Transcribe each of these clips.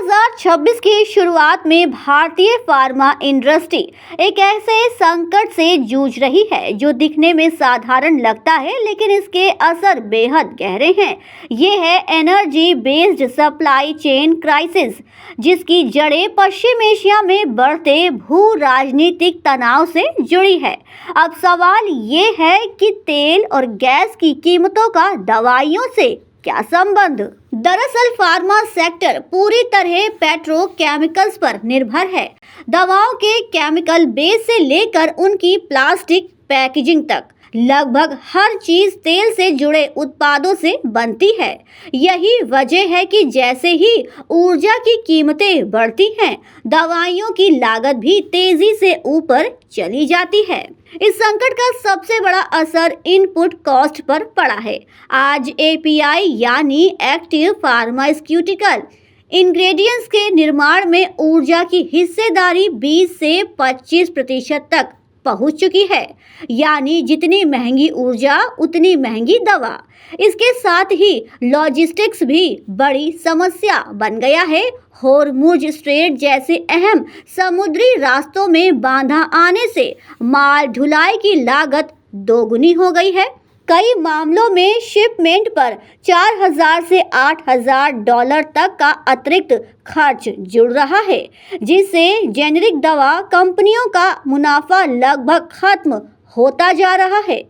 2026 की शुरुआत में भारतीय फार्मा इंडस्ट्री एक ऐसे संकट से जूझ रही है जो दिखने में साधारण लगता है, लेकिन इसके असर बेहद गहरे हैं। ये है energy based supply chain crisis, जिसकी जड़ें पश्चिम एशिया में बढ़ते भू राजनीतिक तनाव से जुड़ी है। अब सवाल ये है कि तेल और गैस की कीमतों का दवाइयों से क्या संबंध? दरअसल फार्मा सेक्टर पूरी तरह पेट्रोकेमिकल्स पर निर्भर है। दवाओं के केमिकल बेस से लेकर उनकी प्लास्टिक पैकेजिंग तक लगभग हर चीज तेल से जुड़े उत्पादों से बनती है। यही वजह है कि जैसे ही ऊर्जा की कीमतें बढ़ती हैं, दवाइयों की लागत भी तेजी से ऊपर चली जाती है। इस संकट का सबसे बड़ा असर इनपुट कॉस्ट पर पड़ा है। आज एपीआई यानी एक्टिव फार्मास्यूटिकल इंग्रेडिएंट्स के निर्माण में ऊर्जा की हिस्सेदारी 20 से 25% तक पहुंच चुकी है। यानी जितनी महंगी ऊर्जा उतनी महंगी दवा। इसके साथ ही लॉजिस्टिक्स भी बड़ी समस्या बन गया है। होर्मुज स्ट्रेट जैसे अहम समुद्री रास्तों में बाधा आने से माल ढुलाई की लागत दोगुनी हो गई है। कई मामलों में शिपमेंट पर 4,000 से 8,000 डॉलर तक का अतिरिक्त खर्च जुड़ रहा है, जिससे जेनेरिक दवा कंपनियों का मुनाफा लगभग खत्म होता जा रहा है।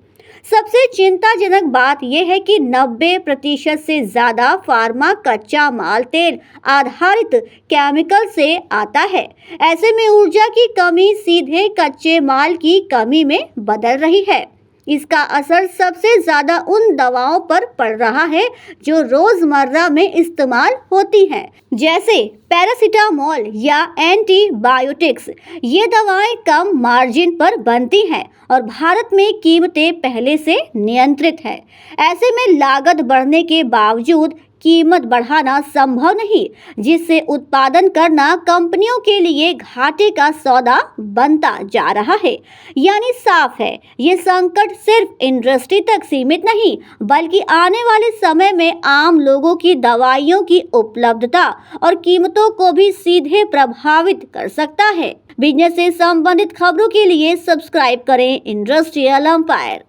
सबसे चिंताजनक बात यह है कि 90% से ज़्यादा फार्मा कच्चा माल तेल आधारित केमिकल से आता है। ऐसे में ऊर्जा की कमी सीधे कच्चे माल की कमी में बदल रही है। इसका असर सबसे ज़्यादा उन दवाओं पर पड़ रहा है जो रोज़मर्रा में इस्तेमाल होती हैं, जैसे पैरासीटामोल या एंटीबायोटिक्स। ये दवाएं कम मार्जिन पर बनती हैं और भारत में कीमतें पहले से नियंत्रित है। ऐसे में लागत बढ़ने के बावजूद कीमत बढ़ाना संभव नहीं, जिससे उत्पादन करना कंपनियों के लिए घाटे का सौदा बनता जा रहा है। यानी साफ है, ये संकट सिर्फ इंडस्ट्री तक सीमित नहीं, बल्कि आने वाले समय में आम लोगों की दवाइयों की उपलब्धता और कीमतों को भी सीधे प्रभावित कर सकता है। बिजनेस से संबंधित खबरों के लिए सब्सक्राइब करें इंडस्ट्रियल एम्पायर।